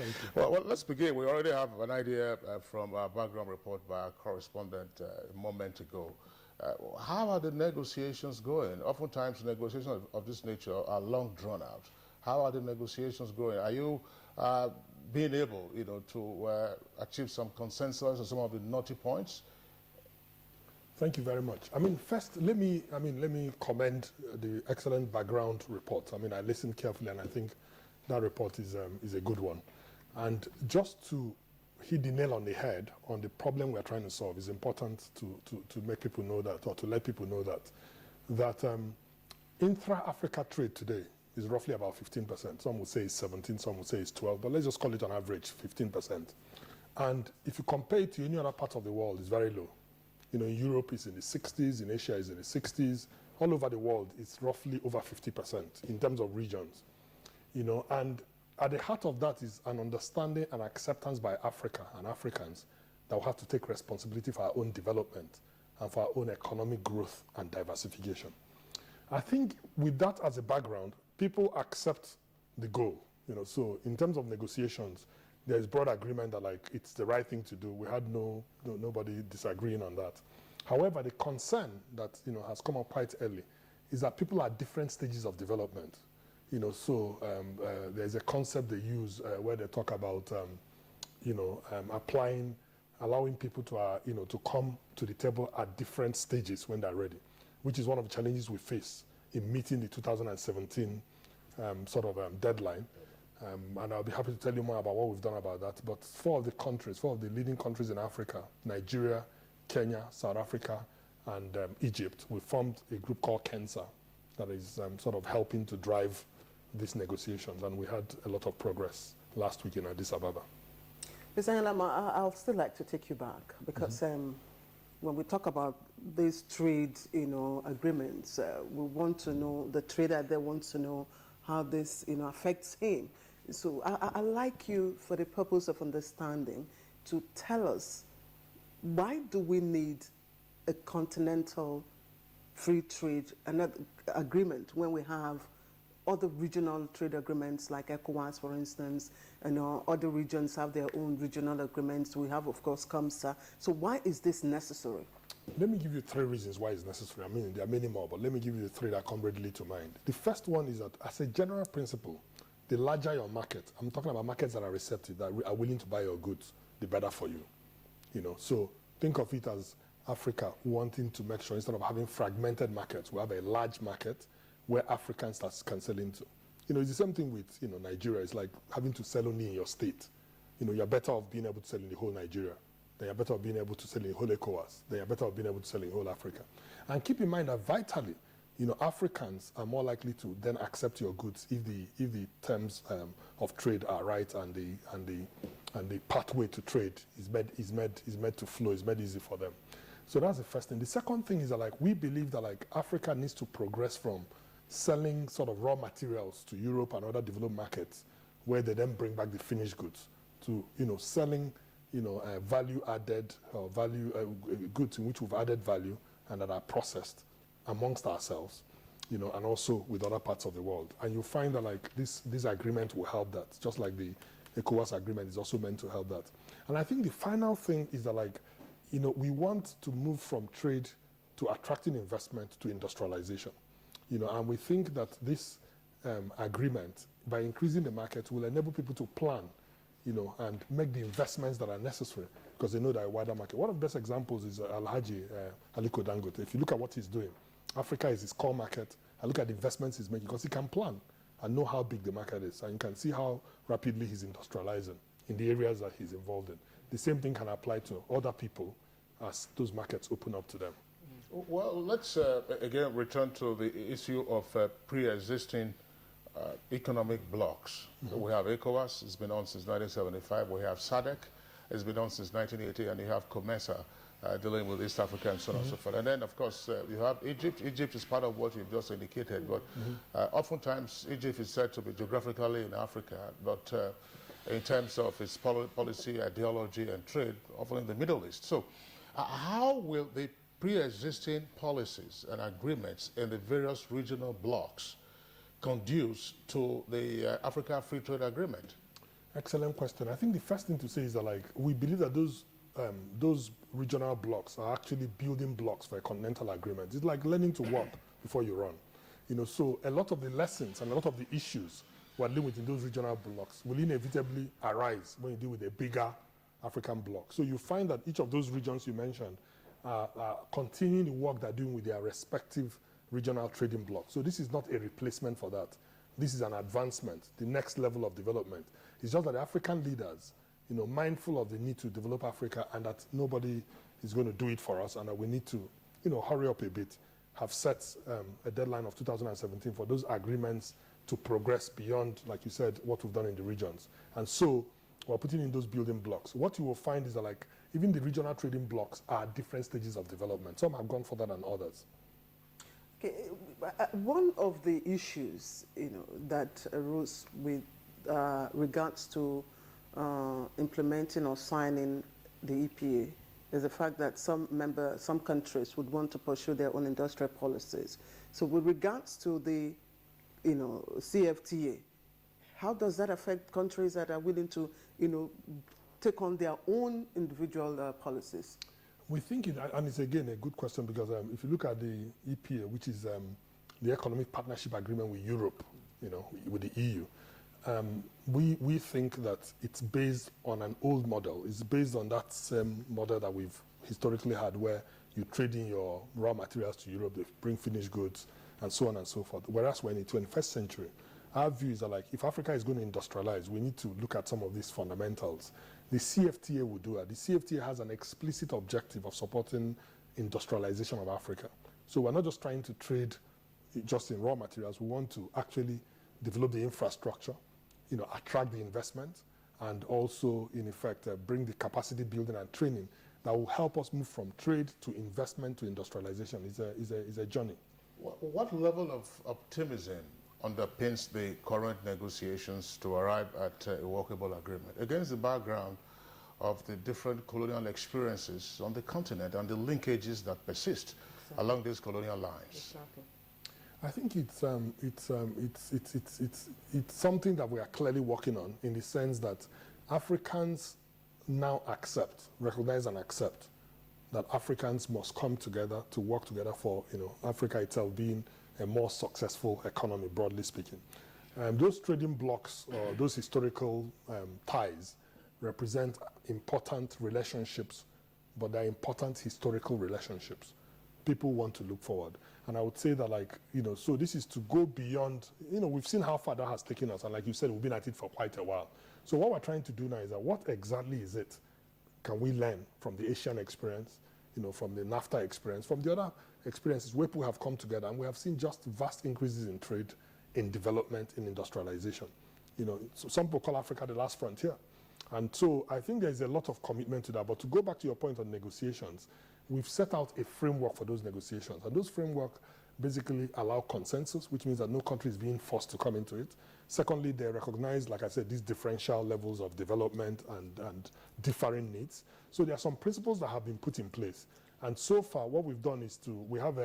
Thank you. Well, let's begin. We already have an idea from our background report by our correspondent a moment ago. How are the negotiations going? Oftentimes, negotiations of this nature are long drawn out. How are the negotiations going? Are you being able, to achieve some consensus on some of the knotty points? Thank you very much. First, let me commend the excellent background report. I listened carefully, and I think that report is a good one. And just to hit the nail on the head on the problem we're trying to solve, is important to make people know that, or to let people know that intra-Africa trade today is roughly about 15%. Some would say it's 17, some would say it's 12, but let's just call it on average 15%. And if you compare it to any other part of the world, it's very low. In Europe it's in the 60s, in Asia it's in the 60s, all over the world it's roughly over 50% in terms of regions. And at the heart of that is an understanding and acceptance by Africa and Africans that we have to take responsibility for our own development and for our own economic growth and diversification. I think with that as a background, people accept the goal. So in terms of negotiations, there is broad agreement that it's the right thing to do. We had nobody disagreeing on that. However, the concern that has come up quite early is that people are at different stages of development. There's a concept they use where they talk about allowing people to come to the table at different stages when they're ready, which is one of the challenges we face in meeting the 2017 deadline. And I'll be happy to tell you more about what we've done about that. But four of the leading countries in Africa, Nigeria, Kenya, South Africa, and Egypt, we formed a group called KENSA that is helping to drive these negotiations. And we had a lot of progress last week in Addis Ababa. Mr. Nyalama, I'll still like to take you back because when we talk about these trade, agreements, we want to know, the trader there wants to know how this, affects him. So I'd like you, for the purpose of understanding, to tell us, why do we need a continental free trade agreement when we have other regional trade agreements like ECOWAS, for instance, and other regions have their own regional agreements. We have, of course, COMSA. So why is this necessary? Let me give you 3 reasons why it's necessary. There are many more, but let me give you the 3 that come readily to mind. The first one is that, as a general principle, the larger your market, I'm talking about markets that are receptive, that are willing to buy your goods, the better for you. So think of it as Africa wanting to make sure, instead of having fragmented markets, we have a large market where Africans can sell into. It's the same thing with Nigeria. It's like having to sell only in your state. You're better off being able to sell in the whole Nigeria. Then you're better off being able to sell in the whole ECOWAS. Then you're better off being able to sell in whole Africa. And keep in mind that vitally, Africans are more likely to then accept your goods if the terms of trade are right and the pathway to trade is made to flow, is made easy for them. So that's the first thing. The second thing is that we believe that Africa needs to progress from selling raw materials to Europe and other developed markets, where they then bring back the finished goods, to selling value added or goods in which we've added value and that are processed amongst ourselves, and also with other parts of the world. And you find that this agreement will help that, just like the ECOWAS agreement is also meant to help that. And I think the final thing is that we want to move from trade to attracting investment to industrialization. And we think that this agreement, by increasing the market, will enable people to plan, and make the investments that are necessary, because they know that a wider market. One of the best examples is Alhaji Aliko Dangote. If you look at what he's doing, Africa is his core market. I look at the investments he's making, because he can plan and know how big the market is. And you can see how rapidly he's industrializing in the areas that he's involved in. The same thing can apply to other people as those markets open up to them. Well, let's again return to the issue of pre-existing economic blocks. We have ECOWAS, it's been on since 1975. We have SADC, it's been on since 1980, and you have COMESA dealing with East Africa and so on and so forth. And then, of course, you have Egypt. Egypt is part of what you've just indicated, but oftentimes Egypt is said to be geographically in Africa, but in terms of its policy, ideology, and trade, often in the Middle East. So how will the pre-existing policies and agreements in the various regional blocks conduce to the Africa Free Trade Agreement? Excellent question. I think the first thing to say is that, like, we believe that those regional blocks are actually building blocks for a continental agreement. It's like learning to walk before you run. So a lot of the lessons and a lot of the issues we're dealing with in those regional blocks will inevitably arise when you deal with a bigger African bloc. So you find that each of those regions you mentioned are continuing the work they're doing with their respective regional trading blocks. So this is not a replacement for that. This is an advancement, the next level of development. It's just that the African leaders, mindful of the need to develop Africa and that nobody is going to do it for us and that we need to, hurry up a bit, have set a deadline of 2017 for those agreements to progress beyond, like you said, what we've done in the regions. And so we're putting in those building blocks. What you will find is that, like, even the regional trading blocks are at different stages of development. Some have gone further than others. Okay, one of the issues, that arose with regards to implementing or signing the EPA is the fact that some countries would want to pursue their own industrial policies. So with regards to the, CFTA, how does that affect countries that are willing to, take on their own individual policies? We think and it's again a good question because if you look at the EPA, which is the Economic Partnership Agreement with Europe, with the EU, we think that it's based on an old model. It's based on that same model that we've historically had, where you trade in your raw materials to Europe, they bring finished goods, and so on and so forth. Whereas we're in the 21st century, our view is that, like, if Africa is going to industrialize, we need to look at some of these fundamentals. The CFTA will do that. The CFTA has an explicit objective of supporting industrialization of Africa. So we're not just trying to trade just in raw materials. We want to actually develop the infrastructure, attract the investment, and also, in effect, bring the capacity building and training that will help us move from trade to investment to industrialization. Is a journey. What level of optimism underpins the current negotiations to arrive at a workable agreement against the background of the different colonial experiences on the continent and the linkages that persist along these colonial lines? Exactly. I think it's something that we are clearly working on, in the sense that Africans now recognize and accept that Africans must come together to work together for Africa itself being a more successful economy, broadly speaking. Those trading blocks or those historical ties represent important relationships, but they're important historical relationships. People want to look forward. And I would say that, like, so this is to go beyond, we've seen how far that has taken us. And like you said, we've been at it for quite a while. So what we're trying to do now is that, what exactly is it can we learn from the Asian experience, from the NAFTA experience, from the other experiences where people have come together, and we have seen just vast increases in trade, in development, in industrialization. So some people call Africa the last frontier. And so I think there's a lot of commitment to that. But to go back to your point on negotiations, we've set out a framework for those negotiations. And those frameworks basically allow consensus, which means that no country is being forced to come into it. Secondly, they recognize, like I said, these differential levels of development and differing needs. So there are some principles that have been put in place. And so far, what we've done is we have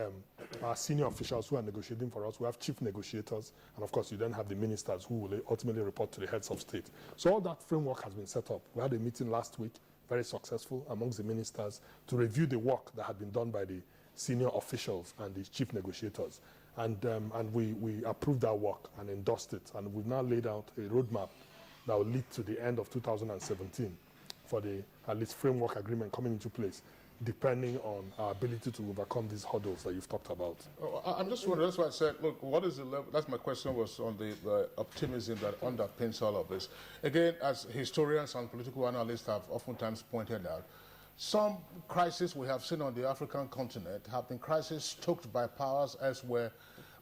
our senior officials who are negotiating for us. We have chief negotiators. And of course, you then have the ministers who will ultimately report to the heads of state. So all that framework has been set up. We had a meeting last week, very successful, amongst the ministers, to review the work that had been done by the senior officials and the chief negotiators. And we approved that work and endorsed it. And we've now laid out a roadmap that will lead to the end of 2017 for the, at least, framework agreement coming into place, depending on our ability to overcome these hurdles that you've talked about. I'm just wondering, that's why I said, look, what is the level? That's my question, was on the optimism that underpins all of this. Again, as historians and political analysts have oftentimes pointed out, some crises we have seen on the African continent have been crises stoked by powers elsewhere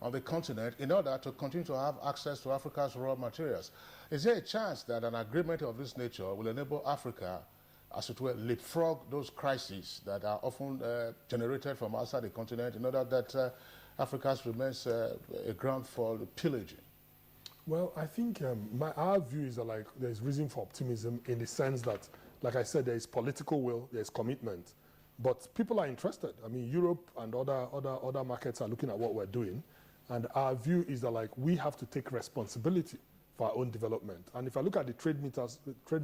on the continent in order to continue to have access to Africa's raw materials. Is there a chance that an agreement of this nature will enable Africa, as it were, leapfrog those crises that are often generated from outside the continent, in order that Africa remains a ground for pillaging? Well, I think our view is that, like, there's reason for optimism, in the sense that, like I said, there is political will, there is commitment, but people are interested. I mean, Europe and other markets are looking at what we're doing, and our view is that, like, we have to take responsibility for our own development. And if I look at the trade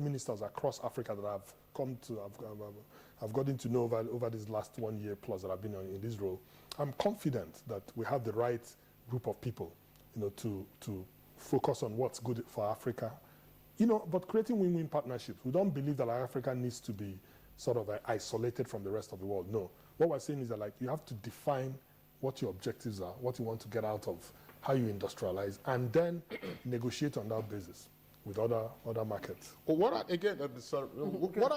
ministers across Africa that I've gotten to know over this last 1 year plus that I've been in this role, I'm confident that we have the right group of people, to focus on what's good for Africa, but creating win-win partnerships. We don't believe that Africa needs to be sort of isolated from the rest of the world. No. What we're saying is that you have to define what your objectives are, what you want to get out of how you industrialize, and then negotiate on that basis with other markets. Well, what are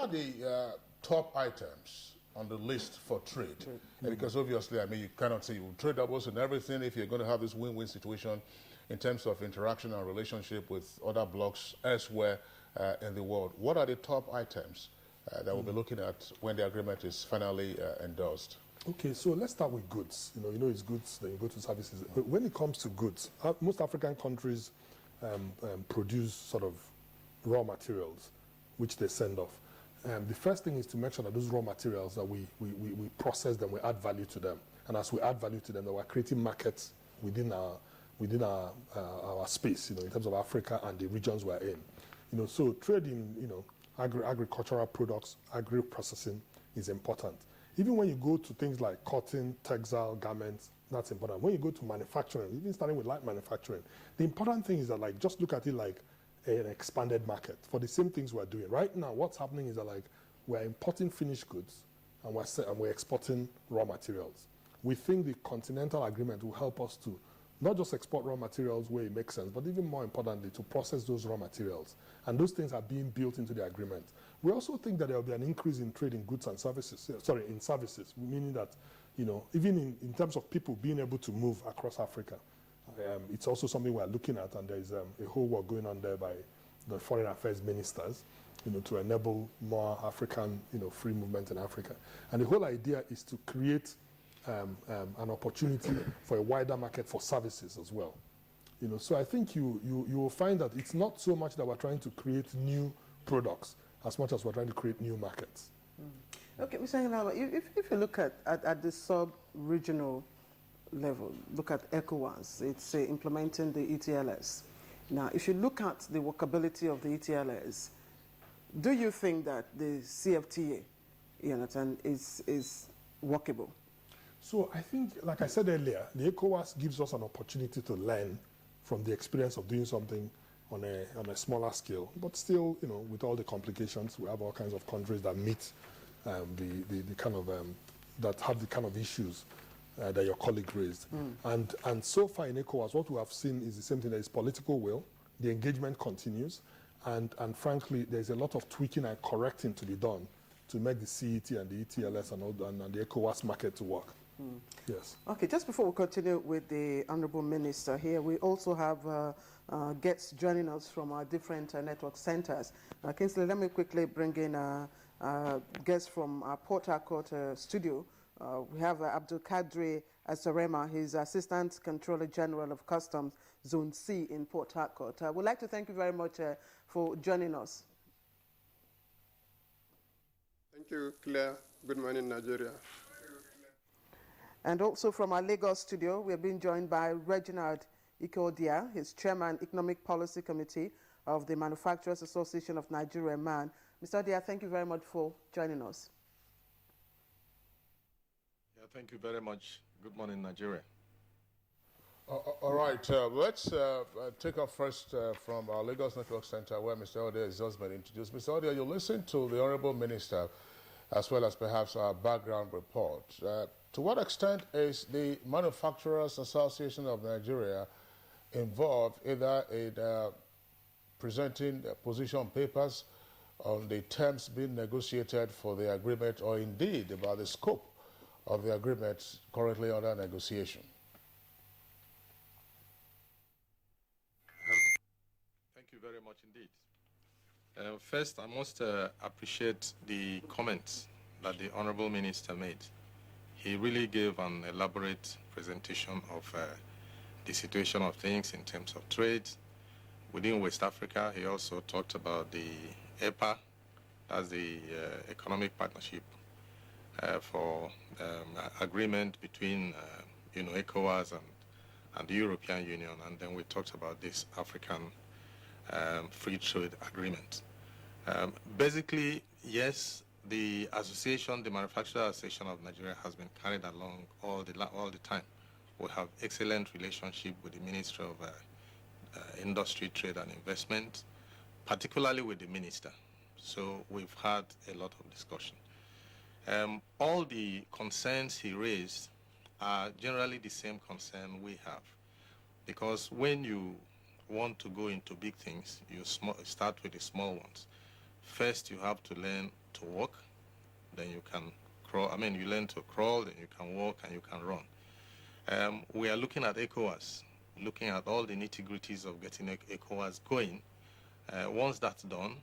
the top items on the list for trade? Because obviously, you cannot say tradables and everything if you're going to have this win-win situation in terms of interaction and relationship with other blocks elsewhere in the world. What are the top items that we'll be looking at when the agreement is finally endorsed? Okay, so let's start with goods. It's goods, then you go to services. But when it comes to goods, most African countries produce sort of raw materials, which they send off. The first thing is to make sure that those raw materials, that we process them, we add value to them. And as we add value to them, that we're creating markets within our space, in terms of Africa and the regions we're in. So trade in, agricultural products, agri-processing is important. Even when you go to things like cotton, textile, garments, that's important. When you go to manufacturing, even starting with light manufacturing, the important thing is that just look at it like an expanded market for the same things we're doing. Right now, what's happening is that we're importing finished goods and we're exporting raw materials. We think the Continental Agreement will help us to not just export raw materials where it makes sense, but even more importantly, to process those raw materials. And those things are being built into the agreement. We also think that there will be an increase in trade in goods and services, in services, meaning that, even in terms of people being able to move across Africa, it's also something we're looking at, and there's a whole work going on there by the foreign affairs ministers, to enable more African, free movement in Africa. And the whole idea is to create an opportunity for a wider market for services as well. So I think you will find that it's not so much that we're trying to create new products as much as we're trying to create new markets. Okay, Mr. Ngalama, if you look at the sub-regional level, look at ECOWAS, it's implementing the ETLS. Now, if you look at the workability of the ETLS, do you think that the CFTA, is workable? So I think, like I said earlier, the ECOWAS gives us an opportunity to learn from the experience of doing something on a smaller scale, but still, with all the complications, we have all kinds of countries that meet the kind of that have the kind of issues that your colleague raised. And so far in ECOWAS, what we have seen is the same thing. There is political will, the engagement continues, and frankly, there's a lot of tweaking and correcting to be done to make the CET and the ETLS and the ECOWAS market to work. Yes. Okay, just before we continue with the Honorable Minister here, we also have guests joining us from our different network centers. Kingsley, let me quickly bring in guests from our Port Harcourt studio. We have Abdul Kadri Asarema, he's Assistant Controller General of Customs, Zone C in Port Harcourt. We'd like to thank you very much for joining us. Thank you, Claire. Good morning, Nigeria. And also from our Lagos studio, we are being joined by Reginald Ikodia, his Chairman, Economic Policy Committee of the Manufacturers Association of Nigeria, MAN. Mr. Odia, thank you very much for joining us. Yeah, thank you very much. Good morning, Nigeria. All right, let's take off first from our Lagos Network Center, where Mr. Odia has just been introduced. Mr. Odia, you listen to the Honorable Minister, as well as perhaps our background report. To what extent is the Manufacturers Association of Nigeria involved either in presenting position papers on the terms being negotiated for the agreement, or indeed about the scope of the agreement currently under negotiation? Thank you very much indeed. First, I must appreciate the comments that the Honorable Minister made. He really gave an elaborate presentation of the situation of things in terms of trade within West Africa. He also talked about the EPA, that's the Economic Partnership for agreement between ECOWAS and the European Union, and then we talked about this African free trade agreement. Basically, yes, the association, the Manufacturer Association of Nigeria, has been carried along all the time. We have excellent relationship with the Ministry of Industry, Trade and Investment, particularly with the minister. So we've had a lot of discussion. All the concerns he raised are generally the same concern we have, because when you want to go into big things, you start with the small ones. First, you have to learn to walk, then you can crawl. I mean, you learn to crawl, then you can walk, and you can run. We are looking at ECOWAS, looking at all the nitty-gritties of getting ECOWAS going. Once that's done,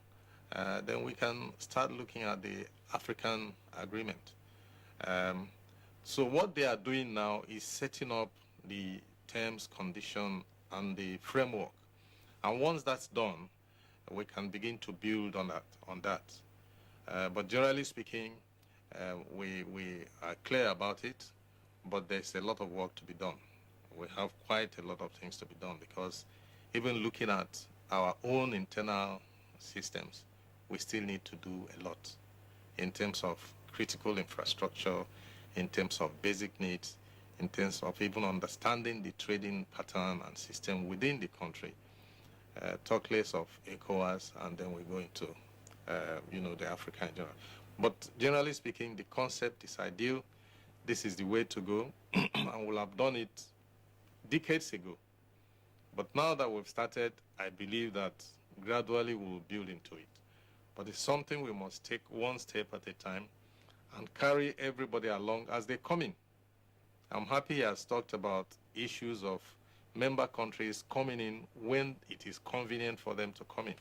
then we can start looking at the African agreement. So what they are doing now is setting up the terms, condition, and the framework. And once that's done, we can begin to build on that. But generally speaking, we are clear about it, but there's a lot of work to be done. We have quite a lot of things to be done, because even looking at our own internal systems, we still need to do a lot in terms of critical infrastructure, in terms of basic needs, in terms of even understanding the trading pattern and system within the country. Talk less of ECOWAS, and then we go into, the Africa in general. But generally speaking, the concept is ideal. This is the way to go, and we'll have done it decades ago. But now that we've started, I believe that gradually we'll build into it. But it's something we must take one step at a time and carry everybody along as they come in. I'm happy he has talked about issues of member countries coming in when it is convenient for them to come in.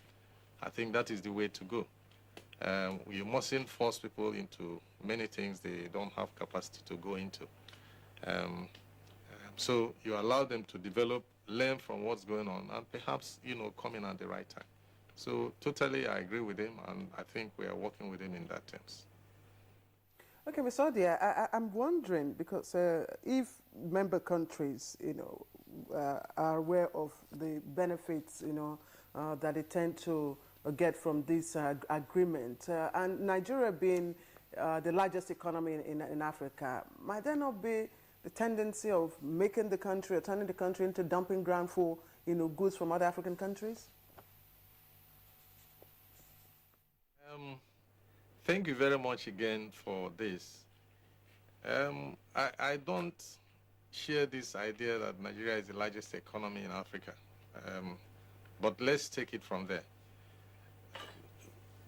I think that is the way to go. You mustn't force people into many things they don't have capacity to go into. So you allow them to develop, learn from what's going on, and perhaps, come in at the right time. So totally I agree with him, and I think we are working with him in that terms. Okay, Mr. Odia, I'm wondering, because if member countries, are aware of the benefits, that they tend to get from this agreement, and Nigeria being the largest economy in Africa, might there not be the tendency of making the country or turning the country into dumping ground for, goods from other African countries? Thank you very much again for this. I don't share this idea that Nigeria is the largest economy in Africa, but let's take it from there.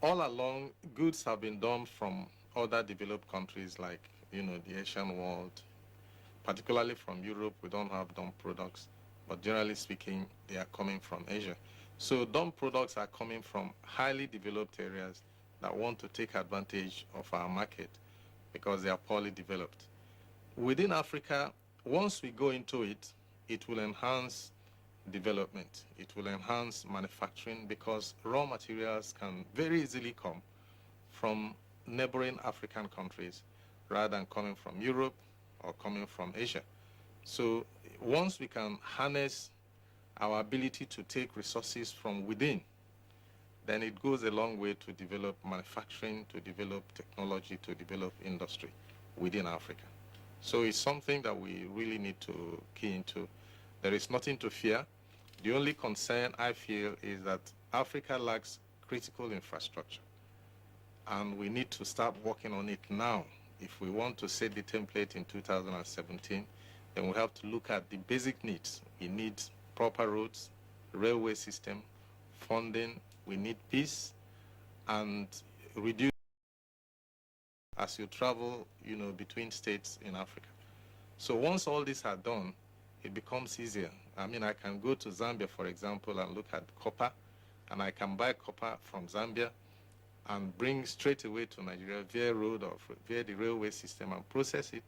All along, goods have been dumped from other developed countries like, the Asian world, particularly from Europe. We don't have dumped products, but generally speaking, they are coming from Asia. So dumped products are coming from highly developed areas that want to take advantage of our market because they are poorly developed. Within Africa, once we go into it, it will enhance development. It will enhance manufacturing, because raw materials can very easily come from neighboring African countries rather than coming from Europe or coming from Asia. So once we can harness our ability to take resources from within, then it goes a long way to develop manufacturing, to develop technology, to develop industry within Africa. So it's something that we really need to key into. There is nothing to fear. The only concern I feel is that Africa lacks critical infrastructure, and we need to start working on it now. If we want to set the template in 2017, then we have to look at the basic needs. We need proper roads, railway system, funding. We need peace, and reduce as you travel, between states in Africa. So once all these are done, it becomes easier. I mean, I can go to Zambia, for example, and look at copper, and I can buy copper from Zambia and bring straight away to Nigeria via road or via the railway system and process it,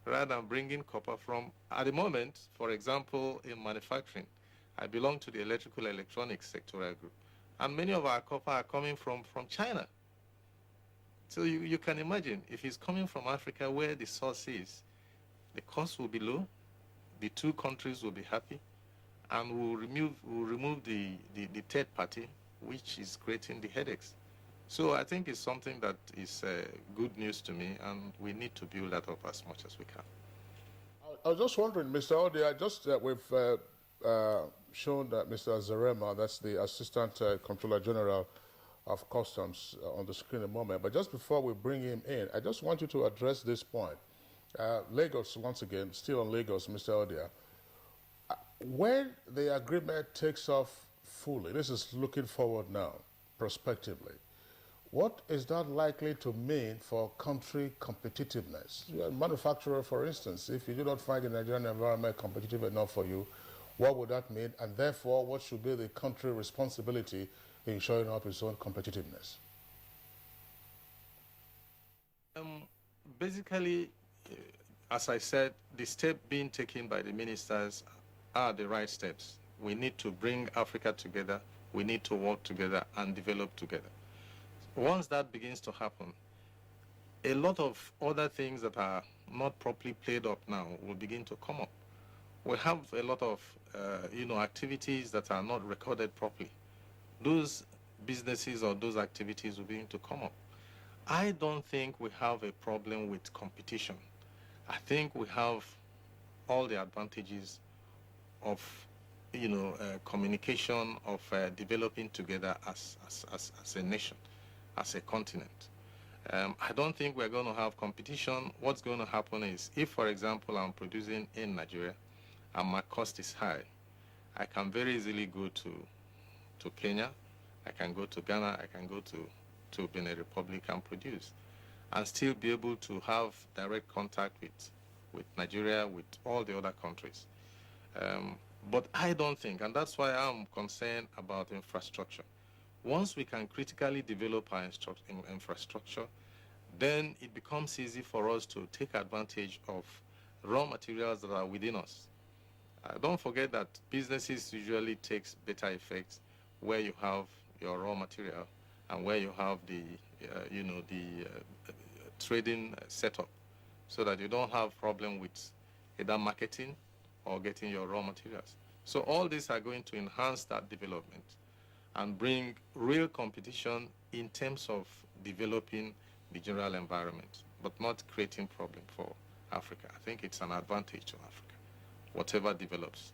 rather than bringing copper from, at the moment, for example, in manufacturing. I belong to the electrical electronics sectoral group, and many of our copper are coming from China. So you can imagine, if it's coming from Africa where the source is, the cost will be low, the two countries will be happy, and we'll remove the third party, which is creating the headaches. So I think it's something that is good news to me, and we need to build that up as much as we can. I was just wondering, Mr. Odia, we've shown that Mr. Zarema, that's the Assistant Comptroller General of Customs, on the screen a moment. But just before we bring him in, I just want you to address this point. Lagos, once again, still on Lagos, Mr. Odia. When the agreement takes off fully, this is looking forward now, prospectively, what is that likely to mean for country competitiveness? You're a manufacturer, for instance. If you do not find the Nigerian environment competitive enough for you, what would that mean? And therefore, what should be the country responsibility in showing up its own competitiveness? Basically, as I said, the step being taken by the ministers are the right steps. We need to bring Africa together. We need to work together and develop together. Once that begins to happen, a lot of other things that are not properly played up now will begin to come up. We have a lot of, activities that are not recorded properly. Those businesses or those activities will begin to come up. I don't think we have a problem with competition. I think we have all the advantages of, communication, of developing together as a nation, as a continent. I don't think we're going to have competition. What's going to happen is, if, for example, I'm producing in Nigeria and my cost is high, I can very easily go to Kenya, I can go to Ghana, I can go to Benin Republic and produce, and still be able to have direct contact with Nigeria, with all the other countries. But I don't think, and that's why I'm concerned about infrastructure. Once we can critically develop our infrastructure, then it becomes easy for us to take advantage of raw materials that are within us. Don't forget that businesses usually takes better effects where you have your raw material and where you have the trading setup, so that you don't have problem with either marketing or getting your raw materials. So all these are going to enhance that development and bring real competition in terms of developing the general environment, but not creating problem for Africa. I think it's an advantage to Africa, whatever develops.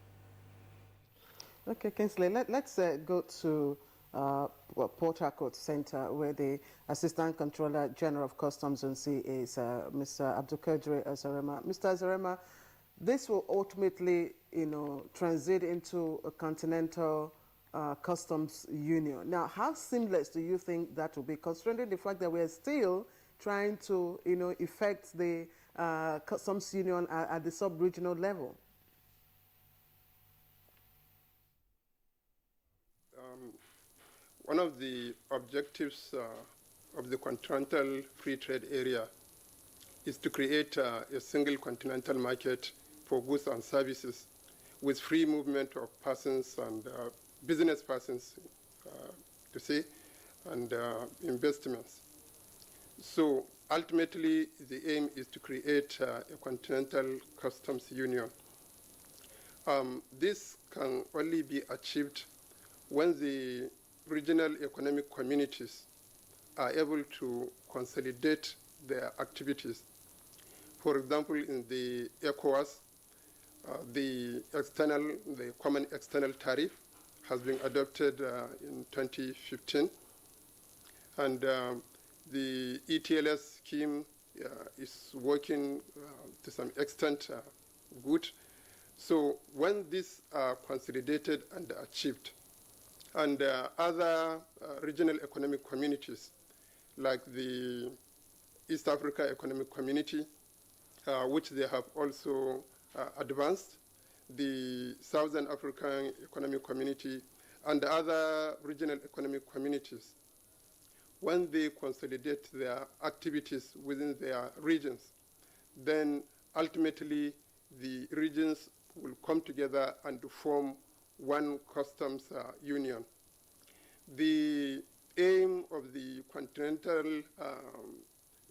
Okay, Kingsley, let's go to Port Harcourt Center, where the Assistant Controller General of Customs Zone C is Mr. Abdulkadir Zarema. Mr. Zarema, this will ultimately, transit into a continental customs union. Now, how seamless do you think that will be, considering the fact that we're still trying to, effect the customs union at the sub-regional level? One of the objectives of the Continental Free Trade Area is to create a single continental market for goods and services with free movement of persons and business persons, and investments. So ultimately, the aim is to create a continental customs union. This can only be achieved when the regional economic communities are able to consolidate their activities. For example, in the ECOWAS, the common external tariff has been adopted in 2015, and the ETLS scheme is working to some extent good. So when these are consolidated and achieved, and other regional economic communities, like the East Africa Economic Community, which they have also advanced, the Southern African Economic Community, and other regional economic communities, when they consolidate their activities within their regions, then ultimately the regions will come together and form one customs union. The aim of the Continental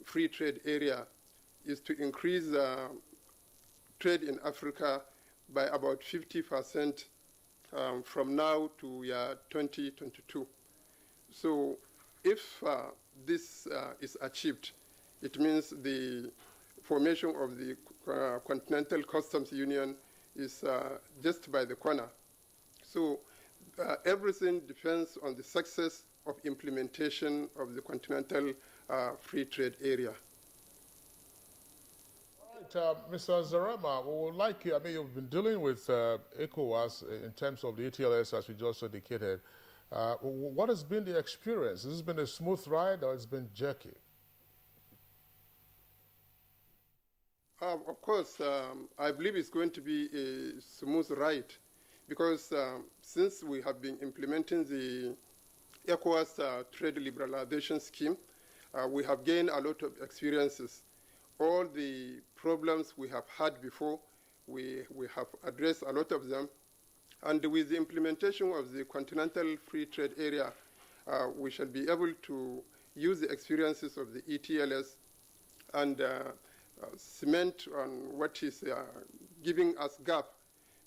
Free Trade Area is to increase trade in Africa by about 50% from now to 2022. So if this is achieved, it means the formation of the Continental Customs Union is just by the corner. So everything depends on the success of implementation of the Continental Free Trade Area. All right, Mr. Zarema, we would like you, I mean, you've been dealing with ECOWAS in terms of the ETLS, as we just indicated. What has been the experience? Has this been a smooth ride or it's been jerky? Of course, I believe it's going to be a smooth ride because since we have been implementing the ECOWAS trade liberalization scheme, we have gained a lot of experiences. All the problems we have had before, we have addressed a lot of them. And with the implementation of the Continental Free Trade Area, we shall be able to use the experiences of the ETLS and cement on what is giving us gap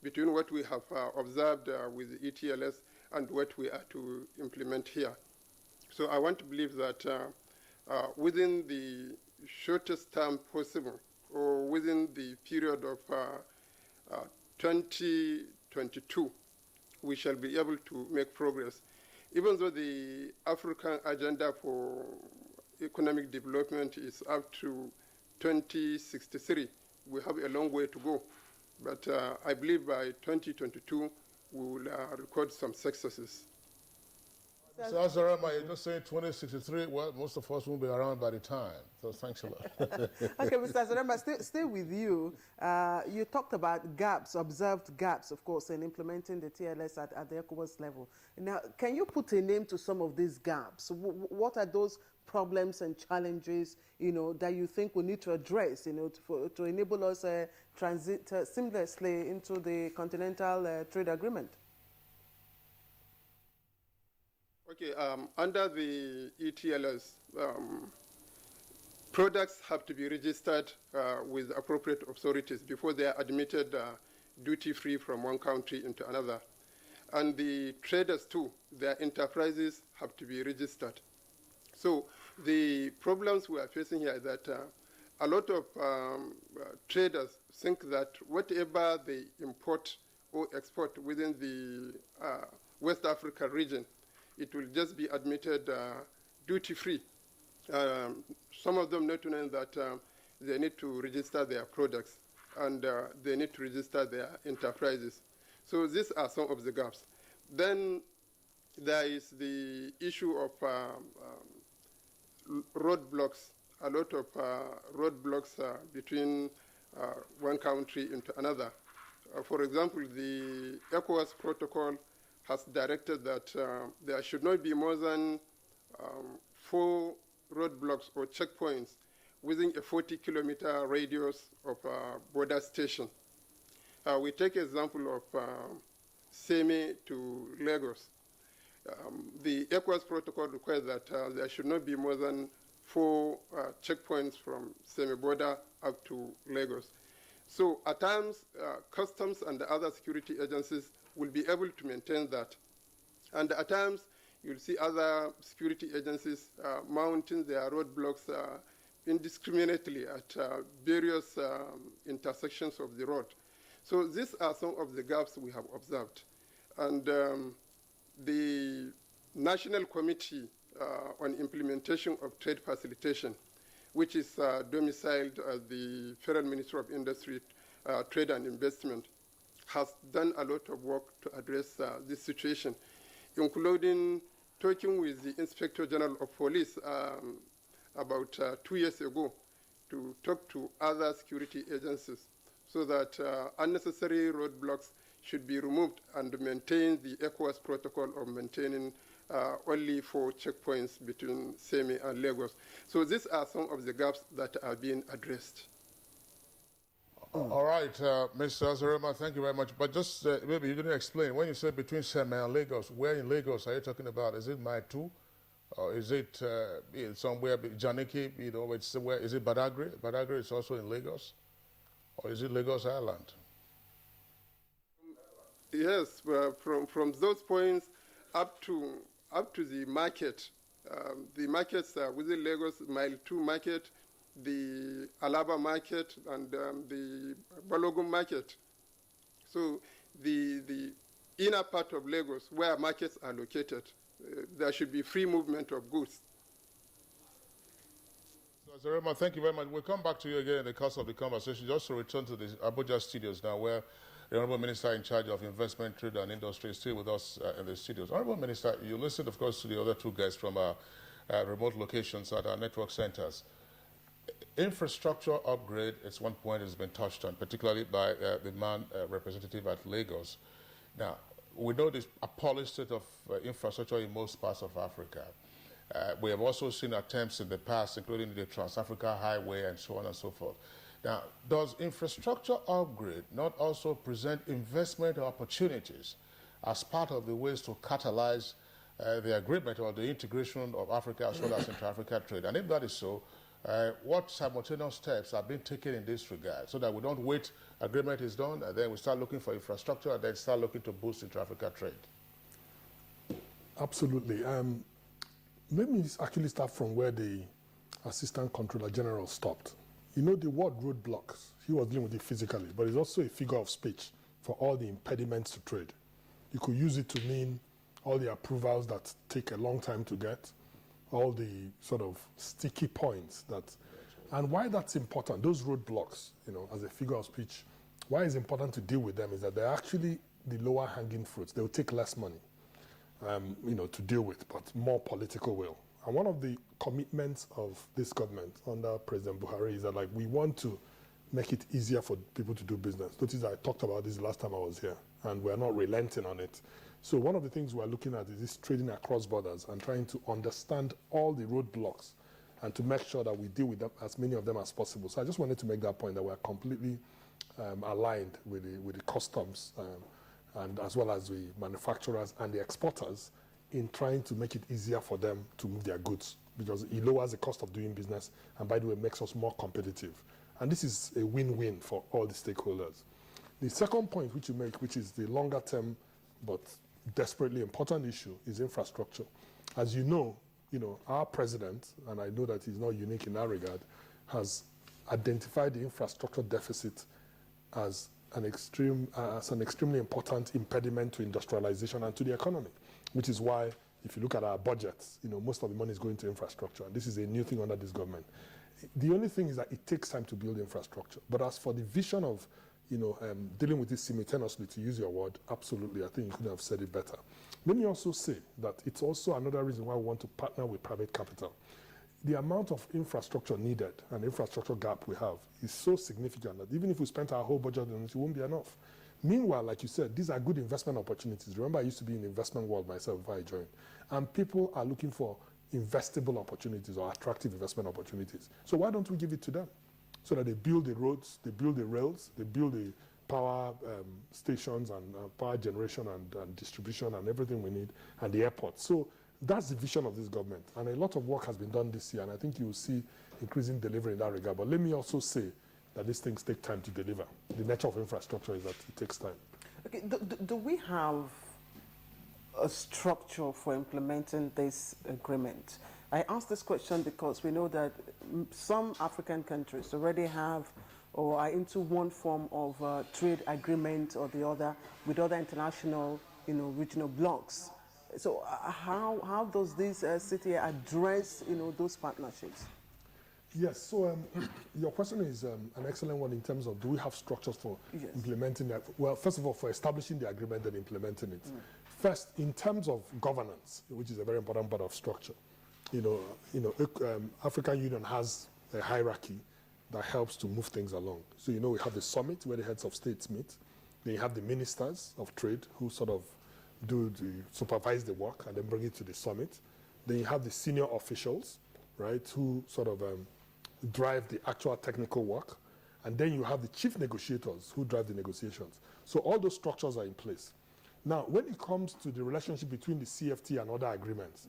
between what we have observed with the ETLS and what we are to implement here. So I want to believe that within the shortest time possible, or within the period of 2022, we shall be able to make progress. Even though the African agenda for economic development is up to 2063, we have a long way to go. But I believe by 2022, we will record some successes. Mr. Azarama, you're just saying 2063. Well, most of us won't be around by the time. So thanks a lot. Okay, Mr. Azarama, stay with you. You talked about gaps, observed gaps, of course, in implementing the TLS at the ECOWAS level. Now, can you put a name to some of these gaps? What are those problems and challenges, that you think we need to address, to enable us transit seamlessly into the Continental Trade Agreement? Okay, under the ETLS, products have to be registered with appropriate authorities before they are admitted duty-free from one country into another. And the traders too, their enterprises have to be registered. So the problems we are facing here is that a lot of traders think that whatever they import or export within the West Africa region, it will just be admitted duty-free. Some of them not knowing that they need to register their products and they need to register their enterprises. So these are some of the gaps. Then there is the issue of roadblocks, a lot of roadblocks between one country into another. For example, the ECOWAS protocol has directed that there should not be more than 4 roadblocks or checkpoints within a 40-kilometer radius of a border station. We take example of Seme to Lagos. The ECOWAS protocol requires that there should not be more than 4 checkpoints from Seme border up to Lagos. So at times, customs and the other security agencies will be able to maintain that. And at times, you'll see other security agencies mounting their roadblocks indiscriminately at various intersections of the road. So these are some of the gaps we have observed. And the National Committee on Implementation of Trade Facilitation, which is domiciled at the Federal Ministry of Industry, Trade and Investment, has done a lot of work to address this situation, including talking with the Inspector General of Police about 2 years ago to talk to other security agencies so that unnecessary roadblocks should be removed and maintain the ECOWAS protocol of maintaining only 4 checkpoints between Seme and Lagos. So these are some of the gaps that are being addressed. All right, Mr. Azarema, thank you very much. But just maybe you didn't explain. When you said between Seme and Lagos, where in Lagos are you talking about? Is it Mile 2? Or is it somewhere, Janiki, it's somewhere, is it Badagry? Badagry is also in Lagos? Or is it Lagos Island? Yes, from those points up to the market, the markets within Lagos, Mile 2 market, the Alaba market, and the Balogun market. So the inner part of Lagos, where markets are located, there should be free movement of goods. So, Zarema, thank you very much. We'll come back to you again in the course of the conversation. Just to return to the Abuja studios now, where the Honorable Minister in charge of Investment, Trade and Industry is still with us in the studios. Honorable Minister, you listened, of course, to the other two guests from our remote locations at our network centers. Infrastructure upgrade is one point that has been touched on, particularly by the man representative at Lagos. Now, we know this appalling state of infrastructure in most parts of Africa. We have also seen attempts in the past, including the Trans-Africa Highway and so on and so forth. Now, does infrastructure upgrade not also present investment opportunities as part of the ways to catalyze the agreement or the integration of Africa as well as intra-Africa trade? And if that is so, what simultaneous steps are being taken in this regard so that we don't wait, agreement is done, and then we start looking for infrastructure and then start looking to boost intra-Africa trade? Absolutely. Let me actually start from where the Assistant Controller General stopped. You know, the word roadblocks, he was dealing with it physically, but it's also a figure of speech for all the impediments to trade. You could use it to mean all the approvals that take a long time to get, all the sort of sticky points that, and why that's important, those roadblocks, you know, as a figure of speech, why it's important to deal with them is that they're actually the lower hanging fruits. They'll take less money, you know, to deal with, but more political will. And one of the commitments of this government under President Buhari is that, like, we want to make it easier for people to do business. Notice I talked about this the last time I was here, and we're not relenting on it. So one of the things we're looking at is this trading across borders and trying to understand all the roadblocks and to make sure that we deal with them, as many of them as possible. So I just wanted to make that point that we're completely aligned with the customs and as well as the manufacturers and the exporters in trying to make it easier for them to move their goods, because it lowers the cost of doing business and, by the way, makes us more competitive. And this is a win-win for all the stakeholders. The second point which you make, which is the longer term but desperately important issue, is infrastructure. As you know, our president, and I know that he's not unique in that regard, has identified the infrastructure deficit as an extremely important impediment to industrialization and to the economy, which is why, if you look at our budgets, most of the money is going to infrastructure. And this is a new thing under this government. The only thing is that it takes time to build infrastructure. But as for the vision of, dealing with this simultaneously, to use your word, absolutely, I think you could have said it better. Let me also say that it's also another reason why we want to partner with private capital. The amount of infrastructure needed and infrastructure gap we have is so significant that even if we spent our whole budget on it, it won't be enough. Meanwhile, like you said, these are good investment opportunities. Remember, I used to be in the investment world myself before I joined. And people are looking for investable opportunities or attractive investment opportunities. So why don't we give it to them? So that they build the roads, they build the rails, they build the power stations and power generation and distribution and everything we need, and the airports. So that's the vision of this government. And a lot of work has been done this year, and I think you will see increasing delivery in that regard. But let me also say that these things take time to deliver. The nature of infrastructure is that it takes time. Okay, do we have a structure for implementing this agreement? I ask this question because we know that some African countries already have or are into one form of trade agreement or the other with other international, regional blocs. So how does this CTA address, those partnerships? Yes, so your question is an excellent one in terms of, do we have structures for implementing that? Well, first of all, for establishing the agreement and implementing it. First, in terms of governance, which is a very important part of structure, African Union has a hierarchy that helps to move things along. So, we have the summit where the heads of states meet. Then you have the ministers of trade who sort of supervise the work and then bring it to the summit. Then you have the senior officials, right, who sort of drive the actual technical work. And then you have the chief negotiators who drive the negotiations. So all those structures are in place. Now, when it comes to the relationship between the CFTA and other agreements,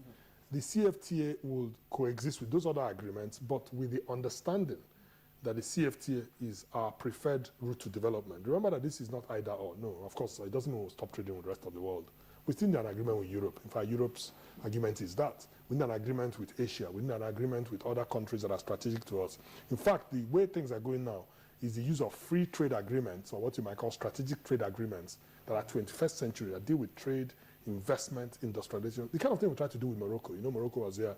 the CFTA will coexist with those other agreements, but with the understanding that the CFTA is our preferred route to development. Remember that this is not either or. No, of course, it doesn't mean we'll stop trading with the rest of the world. We still need an agreement with Europe. In fact, Europe's argument is that. We need an agreement with Asia. We need an agreement with other countries that are strategic to us. In fact, the way things are going now is the use of free trade agreements, or what you might call strategic trade agreements, that are 21st century, that deal with trade, investment, industrialization, the kind of thing we tried to do with Morocco. You know, Morocco was here.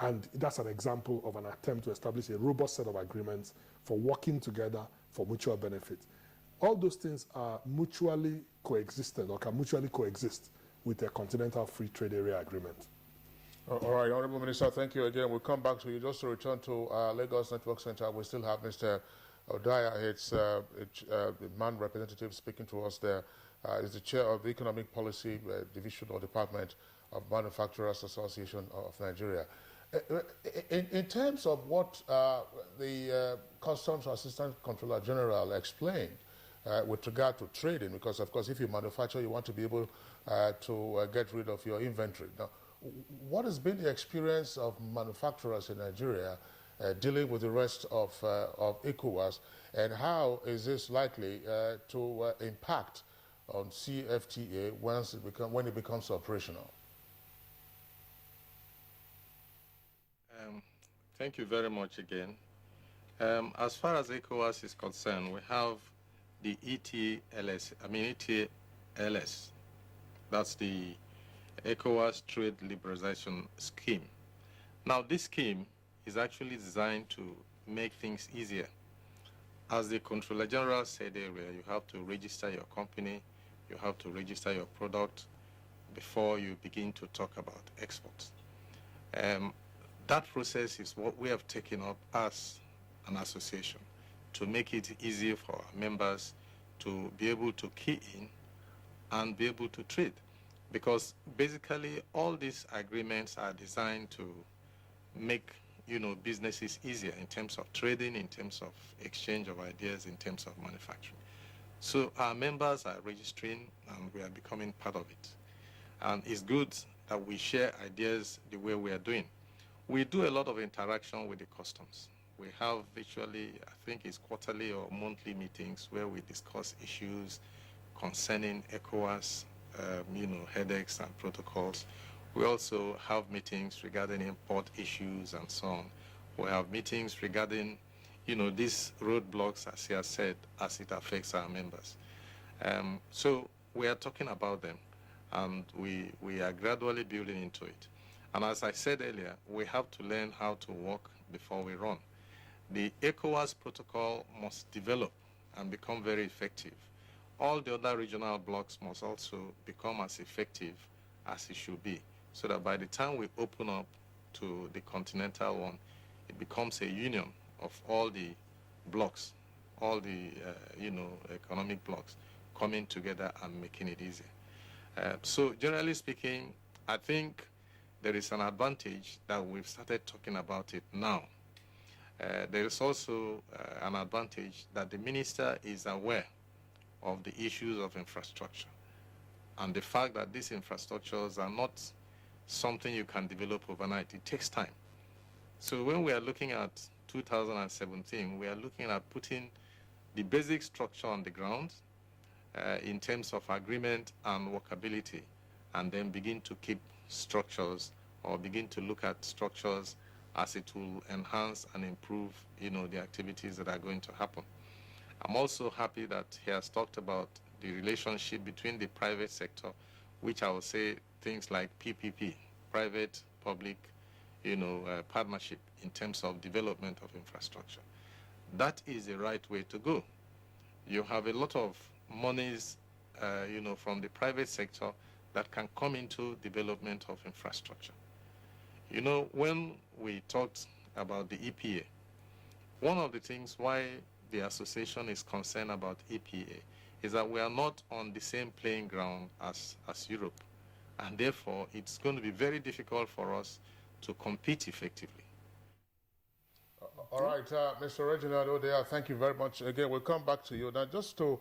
And that's an example of an attempt to establish a robust set of agreements for working together for mutual benefit. All those things are mutually coexistent, or can mutually coexist with a continental free trade area agreement. All right, Honorable Minister, thank you again. We'll come back to you. Just to return to Lagos Network Center, we still have Mr. Odaya. It's the man representative speaking to us there. Is the chair of the Economic Policy Division or Department of Manufacturers Association of Nigeria. In terms of what the Customs Assistant Controller General explained with regard to trading, because of course if you manufacture, you want to be able to get rid of your inventory. Now, what has been the experience of manufacturers in Nigeria dealing with the rest of ECOWAS, and how is this likely to impact on CFTA when it becomes operational? Thank you very much again. As far as ECOWAS is concerned, we have the ETLS. That's the ECOWAS Trade Liberalization Scheme. Now, this scheme is actually designed to make things easier. As the Controller General said earlier, you have to register your company, you have to register your product before you begin to talk about exports. That process is what we have taken up as an association to make it easier for our members to be able to key in and be able to trade. Because basically all these agreements are designed to make businesses easier in terms of trading, in terms of exchange of ideas, in terms of manufacturing. So our members are registering and we are becoming part of it. And it's good that we share ideas the way we are doing. We do a lot of interaction with the customs. We have virtually, I think it's quarterly or monthly meetings where we discuss issues concerning ECOWAS, headaches and protocols. We also have meetings regarding import issues and so on. We have meetings regarding, these roadblocks, as he has said, as it affects our members. So we are talking about them, and we are gradually building into it. And as I said earlier, we have to learn how to walk before we run. The ECOWAS protocol must develop and become very effective. All the other regional blocks must also become as effective as it should be, so that by the time we open up to the continental one, it becomes a union of all the blocks, all the economic blocks coming together and making it easier. So generally speaking, I think there is an advantage that we've started talking about it now. There is also an advantage that the minister is aware of the issues of infrastructure and the fact that these infrastructures are not something you can develop overnight. It takes time. So when we are looking at 2017, we are looking at putting the basic structure on the ground in terms of agreement and workability, and then begin to keep structures or begin to look at structures as it will enhance and improve, the activities that are going to happen. I'm also happy that he has talked about the relationship between the private sector, which I will say things like PPP, private-public, partnership in terms of development of infrastructure. That is the right way to go. You have a lot of monies, from the private sector that can come into development of infrastructure. When we talked about the EPA, one of the things why the association is concerned about EPA is that we are not on the same playing ground as Europe. And therefore, it's going to be very difficult for us to compete effectively. All right, Mr. Reginald Odea, thank you very much. Again, we'll come back to you. Now, just to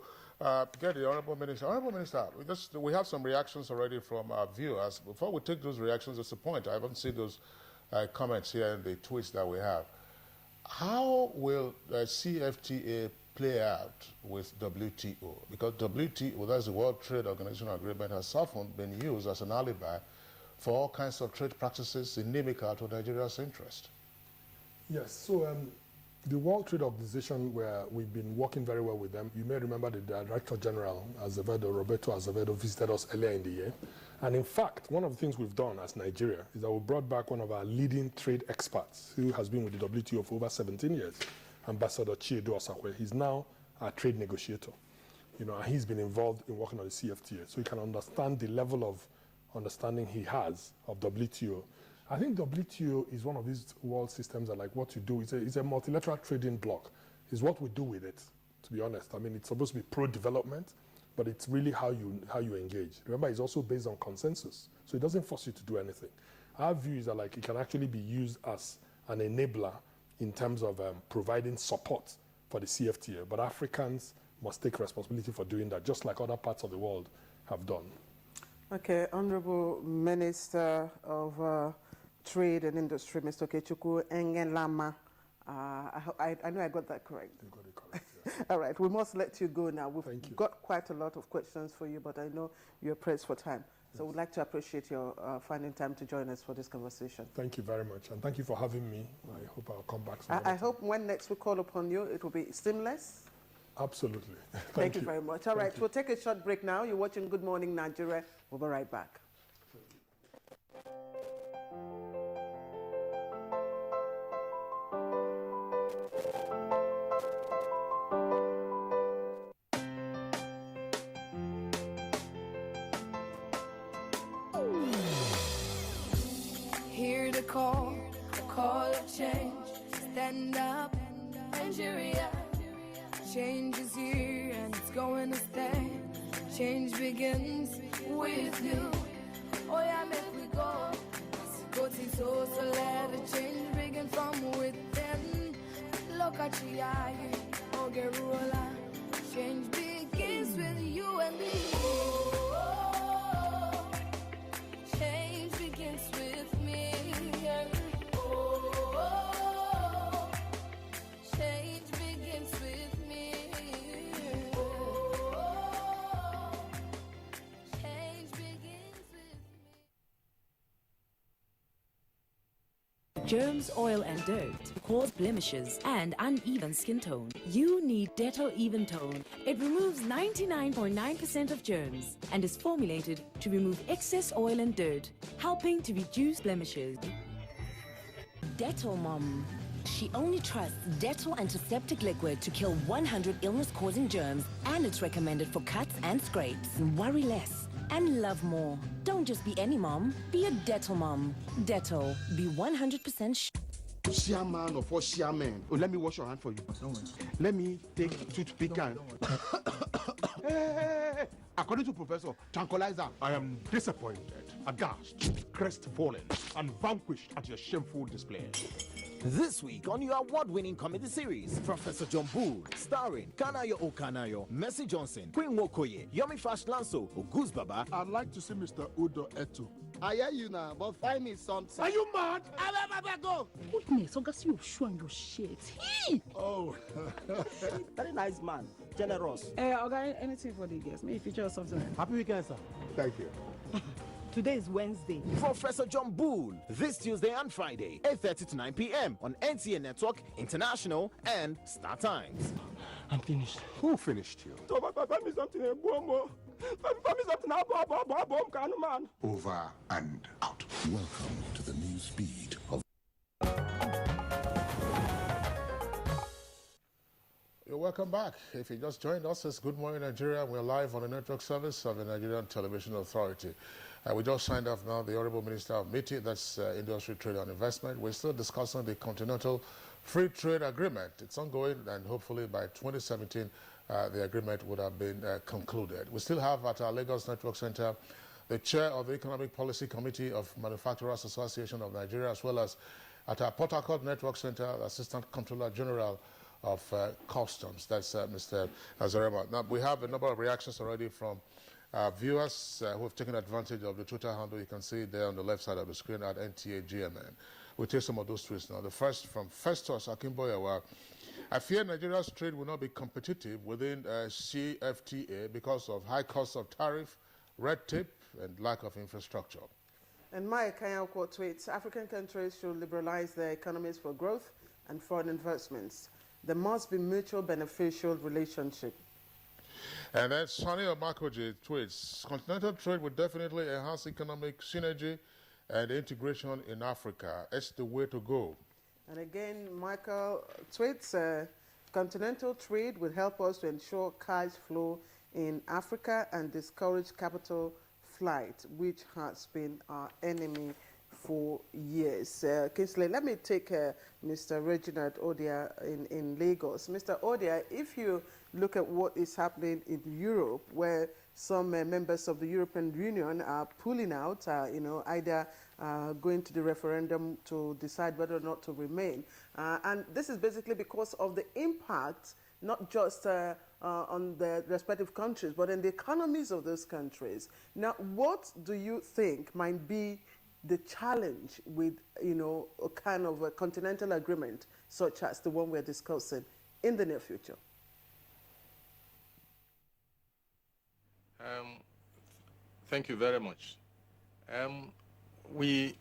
get the Honorable Minister. Honorable Minister, we have some reactions already from our viewers. Before we take those reactions, there's a point. I haven't seen those comments here in the tweets that we have. How will CFTA play out with WTO? Because WTO, that's the World Trade Organization Agreement, has often been used as an alibi for all kinds of trade practices inimical to Nigeria's interest. Yes, so the World Trade Organization, where we've been working very well with them, you may remember the Director General, Roberto Azevedo, visited us earlier in the year. And in fact, one of the things we've done as Nigeria is that we brought back one of our leading trade experts who has been with the WTO for over 17 years, Ambassador Chiedo Osakwe. He's now our trade negotiator. And he's been involved in working on the CFTA, so you can understand the level of understanding he has of WTO. I think WTO is one of these world systems that, like, what you do is a multilateral trading bloc. It's what we do with it, to be honest. I mean, it's supposed to be pro-development, but it's really how you engage. Remember, it's also based on consensus, so it doesn't force you to do anything. Our view is that, like, it can actually be used as an enabler in terms of providing support for the CFTA, but Africans must take responsibility for doing that, just like other parts of the world have done. Okay, Honorable Minister of Trade and Industry, Mr. Okechukwu Engelama. I know I got that correct. You got it correct, yes. All right, we must let you go now. We've got quite a lot of questions for you, but I know you're pressed for time. So we'd like to appreciate your finding time to join us for this conversation. Thank you very much, and thank you for having me. I hope I'll come back soon. I hope when next we call upon you, it will be seamless. Absolutely. Thank you very much. All right, we'll take a short break now. You're watching Good Morning Nigeria. We'll be right back. Hear the call of change. Stand up, Nigeria. Change is here and it's going to stay. Change begins with you. Oh yeah, make we go. Go to so let the change begin from within. Look at you, oh Geruola. Change begins with you and me. Change begins with me. Change begins with me. Change begins with me. Germs, oil, and dirt cause blemishes and uneven skin tone. You need Dettol Even Tone. It removes 99.9% of germs and is formulated to remove excess oil and dirt, helping to reduce blemishes. Dettol Mom. She only trusts Dettol antiseptic liquid to kill 100 illness-causing germs, and it's recommended for cuts and scrapes. Worry less and love more. Don't just be any mom, be a Dettol mom. Dettol, be 100% Chairman of all chairmen. Oh, let me wash your hand for you. Don't worry. Let me take toothpick and... Hey. According to Professor Tranquilizer, I am disappointed, aghast, crestfallen, and vanquished at your shameful display. This week on your award-winning comedy series, Professor John Bull, starring Kanayo Okanayo, Mercy Johnson, Queen Wokoye, Yomi Fash Lanso, Oguz Baba. I'd like to see Mr. Udo Etu. I hear you now, but find me something. Are you mad? Go. Goodness, August, you've shown your shit. Oh. Very nice man. Generous. Okay, anything for the guests. Maybe feature or something. Happy weekend, sir. Thank you. Today is Wednesday. Professor John Bull, this Tuesday and Friday, 8:30 to 9 p.m. on NTA Network, International, and Star Times. I'm finished. Who finished you? So, find me something. Find me something. Man. Over and out. Welcome to the new speed of... You're welcome back. If you just joined us, it's Good Morning Nigeria. We're live on the network service of the Nigerian Television Authority. We just signed off now the Honorable Minister of MITI, that's Industry, Trade and Investment. We're still discussing the Continental Free Trade Agreement. It's ongoing, and hopefully by 2017, the agreement would have been concluded. We still have at our Lagos Network Center the Chair of the Economic Policy Committee of Manufacturers Association of Nigeria, as well as at our Port Harcourt Network Center, Assistant Comptroller General of Customs, that's Mr. Azarema. Now, we have a number of reactions already from viewers who have taken advantage of the Twitter handle. You can see it there on the left side of the screen at NTA GMN. we'll take some of those tweets now. The first from Festus Akimboyawa. I fear Nigeria's trade will not be competitive within CFTA because of high costs of tariff, red tape, and lack of infrastructure. And Maya Kayako tweets, African countries should liberalize their economies for growth and foreign investments. There must be mutual beneficial relationship. And then Sonny Omakoji tweets, continental trade will definitely enhance economic synergy and integration in Africa. It's the way to go. And again, Michael tweets, continental trade will help us to ensure cash flow in Africa and discourage capital flight, which has been our enemy for years. Kingsley, let me take Mr. Reginald Odia in Lagos. Mr. Odia, if you look at what is happening in Europe, where some members of the European Union are pulling out, either going to the referendum to decide whether or not to remain. And this is basically because of the impact, not just on the respective countries, but in the economies of those countries. Now, what do you think might be the challenge with, a kind of a continental agreement such as the one we're discussing in the near future? Thank you very much.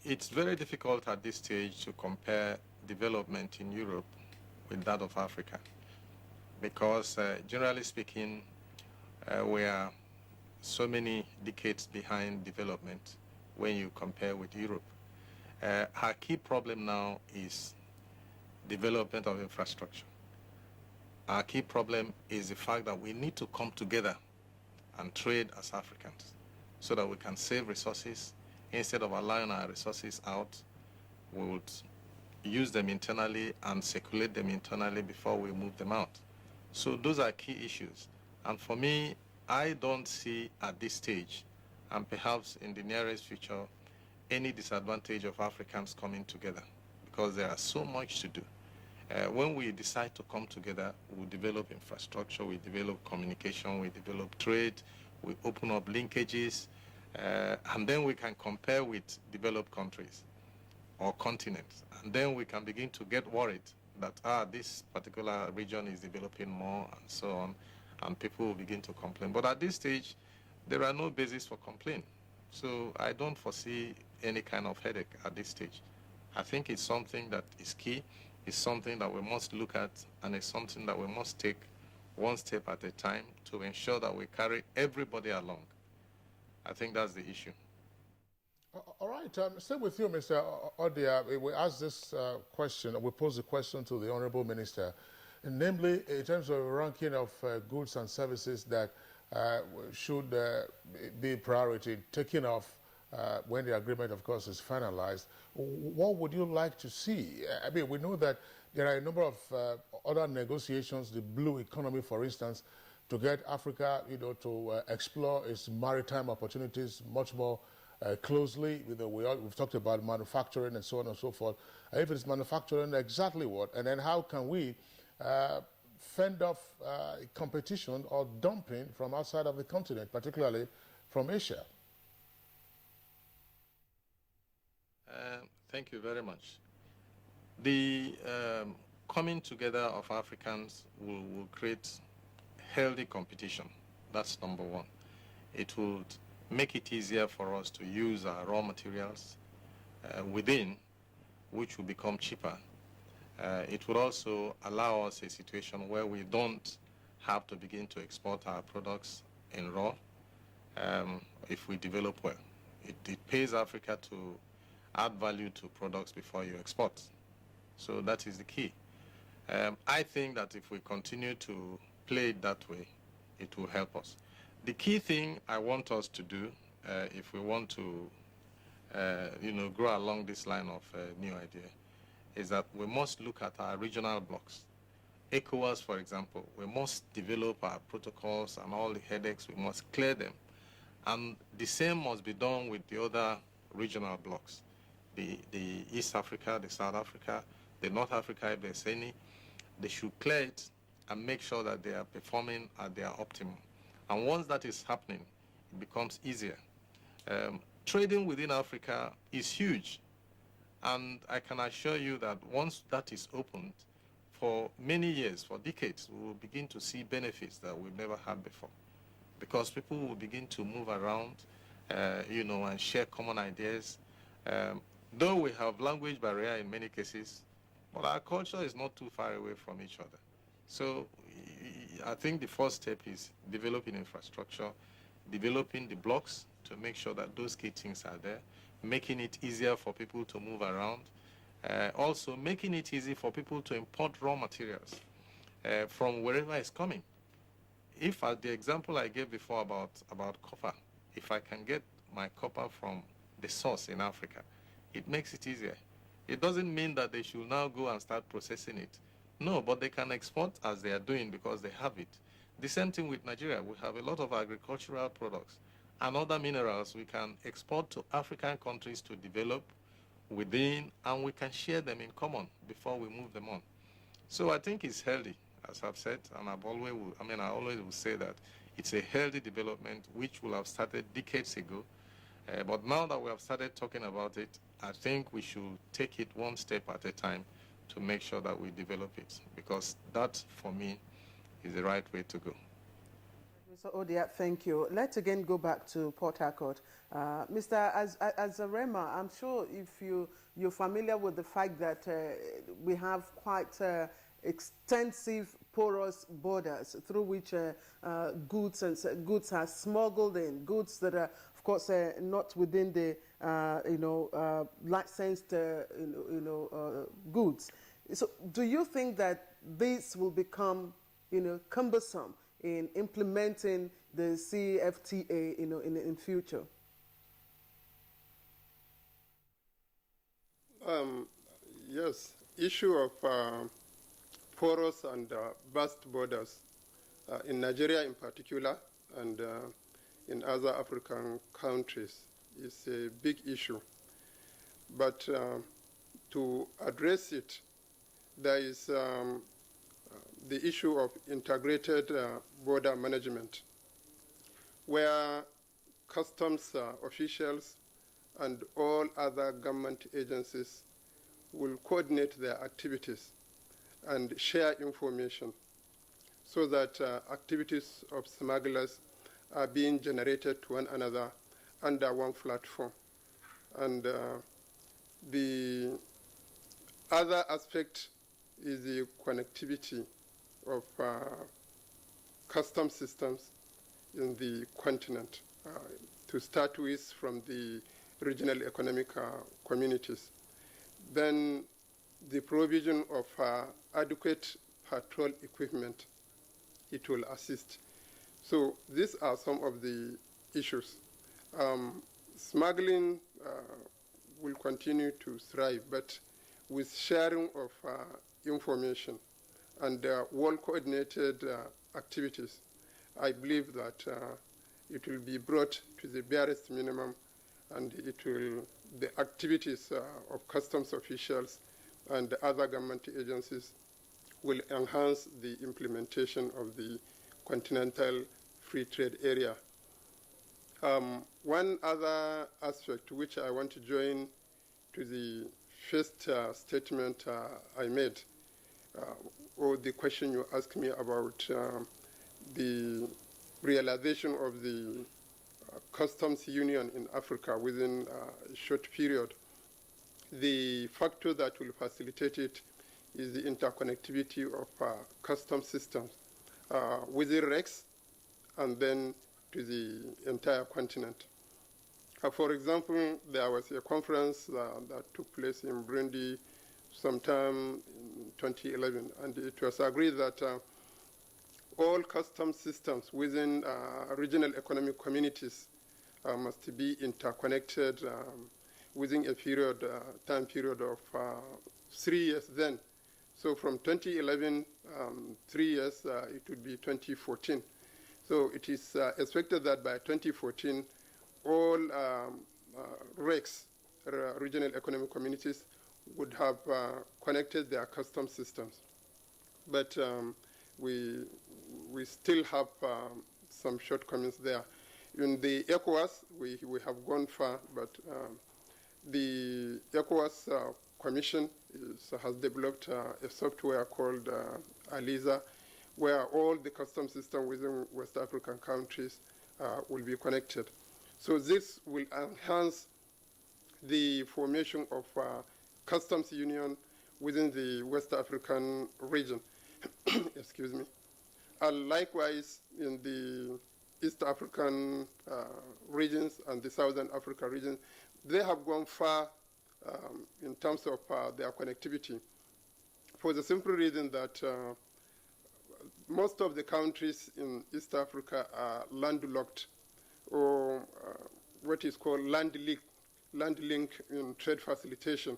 It's very difficult at this stage to compare development in Europe with that of Africa because, generally speaking, we are so many decades behind development when you compare with Europe. Our key problem now is development of infrastructure. Our key problem is the fact that we need to come together and trade as Africans so that we can save resources. Instead of allowing our resources out, we would use them internally and circulate them internally before we move them out. So those are key issues. And for me, I don't see at this stage, and perhaps in the nearest future, any disadvantage of Africans coming together because there is so much to do. When we decide to come together, we develop infrastructure, we develop communication, we develop trade, we open up linkages, and then we can compare with developed countries or continents. And then we can begin to get worried that, this particular region is developing more and so on, and people will begin to complain. But at this stage, there are no basis for complaint. So I don't foresee any kind of headache at this stage. I think it's something that is key, it's something that we must look at, and it's something that we must take one step at a time to ensure that we carry everybody along. I think that's the issue. All right, stay with you, Mr. Odia. We asked this question, we posed the question to the Honorable Minister, and namely in terms of ranking of goods and services that should be priority, taking off when the agreement, of course, is finalized. What would you like to see? I mean, we know that there are a number of other negotiations, the blue economy, for instance, to get Africa, to explore its maritime opportunities much more closely. We've talked about manufacturing and so on and so forth. If it's manufacturing, exactly what? And then how can we fend off competition or dumping from outside of the continent, particularly from Asia? Thank you very much. The coming together of Africans will create healthy competition. That's number one. It would make it easier for us to use our raw materials within, which will become cheaper. It would also allow us a situation where we don't have to begin to export our products in raw if we develop well. It pays Africa to add value to products before you export. So that is the key. I think that if we continue to play it that way, it will help us. The key thing I want us to do, if we want to, grow along this line of new idea, is that we must look at our regional blocks. ECOWAS, for example, we must develop our protocols and all the headaches, we must clear them. And the same must be done with the other regional blocks. The East Africa, the South Africa, the North Africa, if there's any, they should clear it and make sure that they are performing at their optimum. And once that is happening, it becomes easier. Trading within Africa is huge. And I can assure you that once that is opened, for many years, for decades, we will begin to see benefits that we've never had before. Because people will begin to move around, you know, and share common ideas. Though we have language barrier in many cases, but our culture is not too far away from each other. So I think the first step is developing infrastructure, developing the blocks to make sure that those key things are there, making it easier for people to move around, also making it easy for people to import raw materials from wherever it's coming. If, the example I gave before about copper, if I can get my copper from the source in Africa, it makes it easier. It doesn't mean that they should now go and start processing it. No, but they can export as they are doing because they have it. The same thing with Nigeria. We have a lot of agricultural products and other minerals we can export to African countries to develop within, and we can share them in common before we move them on. So I think it's healthy, as I've said, and I always will say that it's a healthy development which will have started decades ago. But now that we have started talking about it, I think we should take it one step at a time to make sure that we develop it, because that, for me, is the right way to go. Mr. Odia, thank you. Let's again go back to Port Harcourt. Mr. Azarema, I'm sure if you're familiar with the fact that we have quite extensive porous borders through which goods are smuggled in, goods that are, of course, not within the licensed goods. So, do you think that this will become cumbersome in implementing the CFTA in future? Yes, issue of porous and vast borders in Nigeria in particular and in other African countries is a big issue. But to address it, there is the issue of integrated border management, where customs officials and all other government agencies will coordinate their activities and share information so that activities of smugglers are being generated to one another under one platform. And the other aspect is the connectivity of custom systems in the continent, to start with from the regional economic communities. Then the provision of adequate patrol equipment, it will assist. So these are some of the issues. Smuggling will continue to thrive, but with sharing of information and well-coordinated activities, I believe that it will be brought to the barest minimum, and the activities of customs officials and other government agencies will enhance the implementation of the continental free trade area. One other aspect which I want to join to the first statement I made, or the question you asked me about the realization of the customs union in Africa within a short period. The factor that will facilitate it is the interconnectivity of customs systems within REX and then to the entire continent. For example, there was a conference that took place in Burundi sometime in 2011, and it was agreed that all customs systems within regional economic communities must be interconnected within a time period of 3 years then. So from 2011, 3 years, it would be 2014. So it is expected that by 2014, all RECs, regional economic communities, would have connected their customs systems. But we still have some shortcomings there. In the ECOWAS, we have gone far, but the ECOWAS Commission has developed a software called ALISA, where all the custom system within West African countries will be connected. So this will enhance the formation of customs union within the West African region. Excuse me. And likewise, in the East African regions and the Southern Africa region, they have gone far in terms of their connectivity, for the simple reason that most of the countries in East Africa are landlocked, or what is called land link in trade facilitation.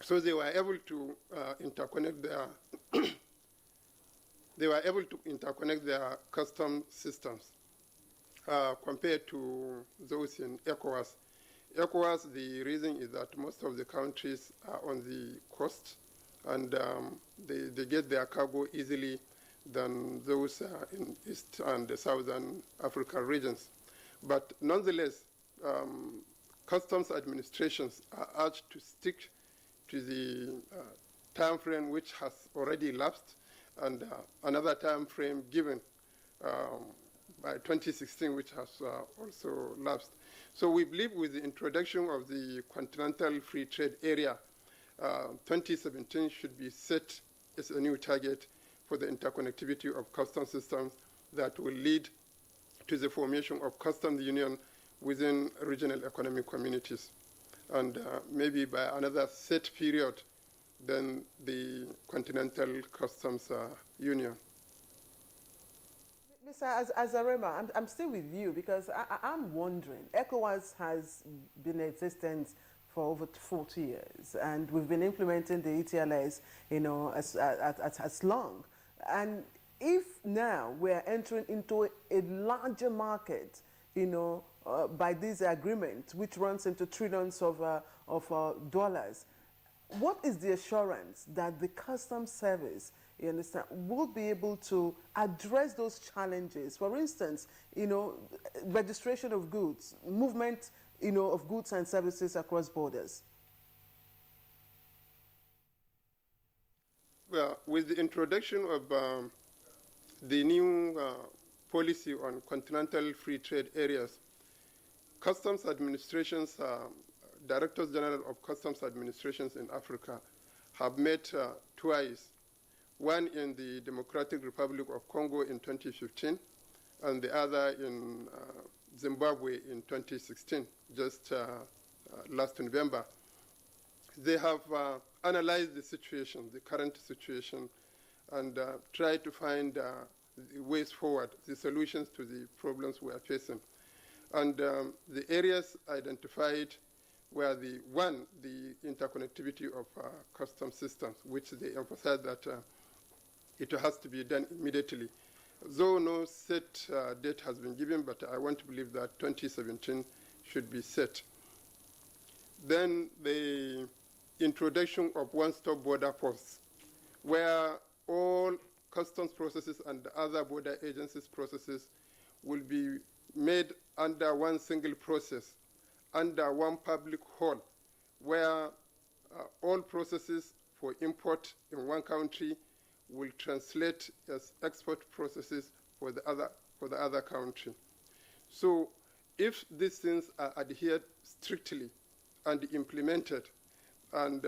So they were able to interconnect their custom systems compared to those in ECOWAS. ECOWAS, the reason is that most of the countries are on the coast, and they get their cargo easily than those in East and the Southern African regions. But nonetheless, customs administrations are urged to stick to the time frame which has already lapsed, and another time frame given by 2016, which has also lapsed. So we believe with the introduction of the Continental Free Trade Area, 2017 should be set as a new target for the interconnectivity of custom systems that will lead to the formation of customs union within regional economic communities. And maybe by another set period, then the Continental Customs Union. Mr. Azarema, I'm still with you because I'm wondering, ECOWAS has been in existence for over 40 years, and we've been implementing the ETLS, as long. And if now we're entering into a larger market, by this agreement, which runs into trillions of dollars, what is the assurance that the customs service, you understand, will be able to address those challenges? For instance, registration of goods, movement, of goods and services across borders. Well, with the introduction of the new policy on continental free trade areas, customs administrations, Directors General of Customs Administrations in Africa have met twice, one in the Democratic Republic of Congo in 2015 and the other in Zimbabwe in 2016, just last November. They have analyzed the situation, the current situation, and tried to find the ways forward, the solutions to the problems we are facing. And the areas identified were the interconnectivity of customs systems, which they emphasize that it has to be done immediately. Though no set date has been given, but I want to believe that 2017 should be set. Then the introduction of one-stop border posts, where all customs processes and other border agencies processes will be made under one single process, under one public hall, where all processes for import in one country will translate as export processes for the other country. So if these things are adhered strictly and implemented, and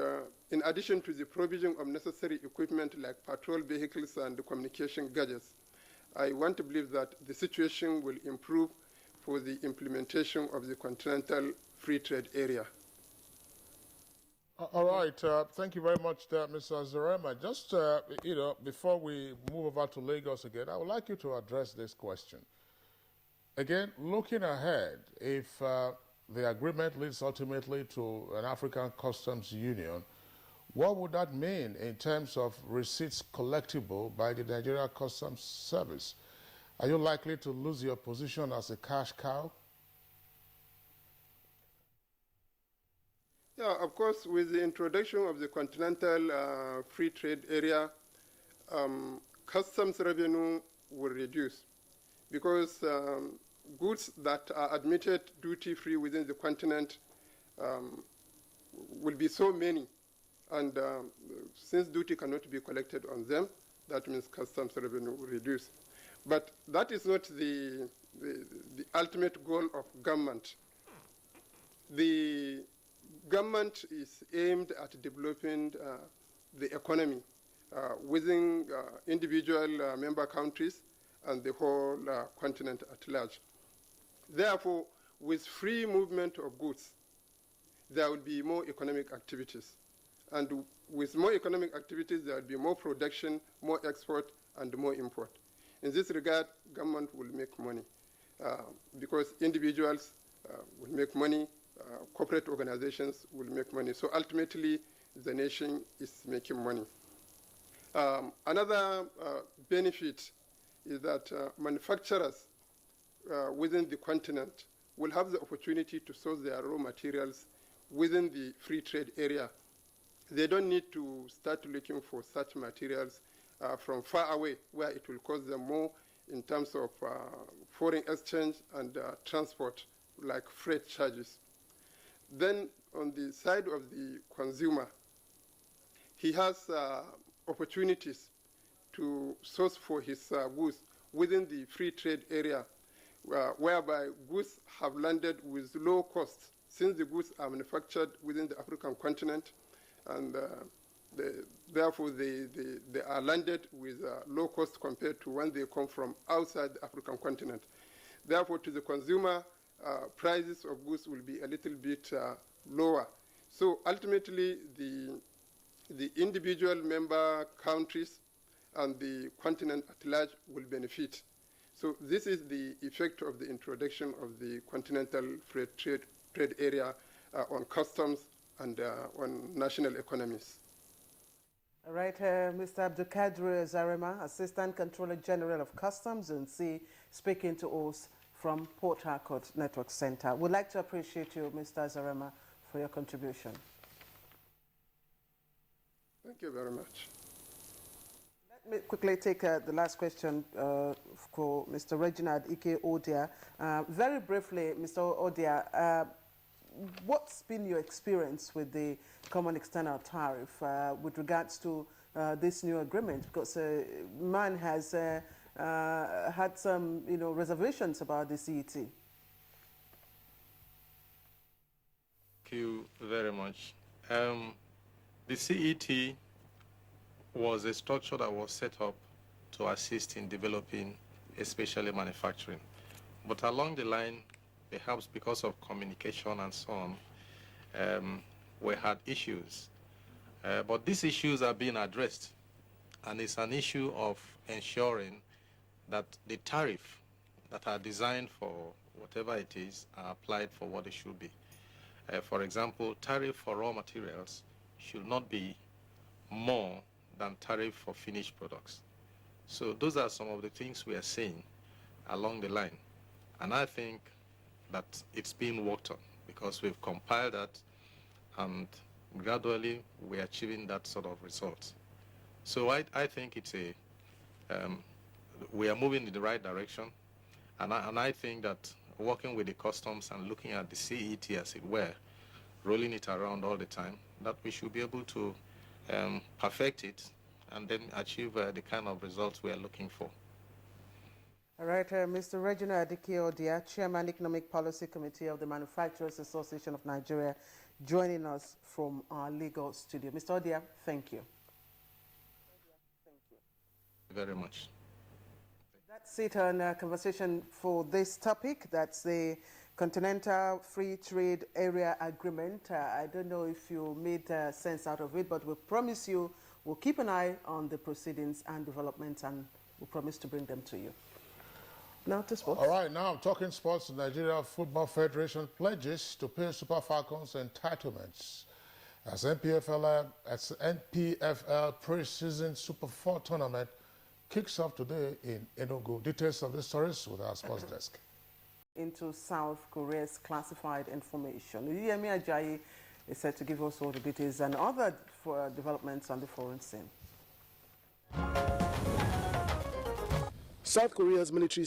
in addition to the provision of necessary equipment like patrol vehicles and communication gadgets, I want to believe that the situation will improve for the implementation of the Continental Free Trade Area. All right. Thank you very much, Mr. Zarema. Just, before we move over to Lagos again, I would like you to address this question. Again, looking ahead, if the agreement leads ultimately to an African customs union, what would that mean in terms of receipts collectible by the Nigeria Customs Service? Are you likely to lose your position as a cash cow? Yeah, of course, with the introduction of the Continental Free Trade Area, customs revenue will reduce because goods that are admitted duty-free within the continent will be so many, and since duty cannot be collected on them, that means customs revenue will reduce. But that is not the ultimate goal of government. The government is aimed at developing the economy within individual member countries and the whole continent at large. Therefore, with free movement of goods, there will be more economic activities. And with more economic activities, there will be more production, more export, and more import. In this regard, government will make money because individuals will make money, corporate organizations will make money. So ultimately, the nation is making money. Another benefit is that manufacturers within the continent will have the opportunity to source their raw materials within the free trade area. They don't need to start looking for such materials from far away, where it will cost them more in terms of foreign exchange and transport, like freight charges. Then on the side of the consumer, he has opportunities to source for his goods within the free trade area, whereby goods have landed with low cost, since the goods are manufactured within the African continent, and therefore they are landed with low cost compared to when they come from outside the African continent. Therefore, to the consumer, prices of goods will be a little bit lower. So ultimately, the individual member countries and the continent at large will benefit. So this is the effect of the introduction of the continental free trade area on customs and on national economies. All right, Mr. Abdulkadir Zarema, Assistant Controller General of Customs and C, speaking to us from Port Harcourt Network Center. We'd like to appreciate you, Mr. Zarema, for your contribution. Thank you very much. Let me quickly take the last question for Mr. Reginald Ike Odia. Very briefly, Mr. Odia, what's been your experience with the common external tariff with regards to this new agreement? Because man has had some, reservations about the CET. Thank you very much. The CET was a structure that was set up to assist in developing, especially manufacturing. But along the line, perhaps because of communication and so on, we had issues. But these issues are being addressed, and it's an issue of ensuring that the tariff that are designed for whatever it is are applied for what they should be. For example, tariff for raw materials should not be more than tariff for finished products. So those are some of the things we are seeing along the line. And I think that it's being worked on because we've compiled that and gradually we're achieving that sort of result. So I think it's we are moving in the right direction. And I think that working with the customs and looking at the CET as it were, rolling it around all the time, that we should be able to perfect it and then achieve the kind of results we are looking for. All right, Mr. Reginald Adike Odia, Chairman, Economic Policy Committee of the Manufacturers Association of Nigeria, joining us from our Lagos studio. Mr. Odia, thank you. Thank you very much. That's it on our conversation for this topic. That's the Continental Free Trade Area Agreement. I don't know if you made sense out of it, but we promise you we'll keep an eye on the proceedings and developments, and we promise to bring them to you. Now to sports. All right, now I'm talking sports. The Nigeria Football Federation pledges to pay Super Falcons entitlements as NPFL pre-season Super 4 tournament kicks off today in Enugu. Details of the stories with our sports desk. Into South Korea's classified information. Yemi Ajayi is set to give us all the details and other developments on the foreign scene. South Korea's military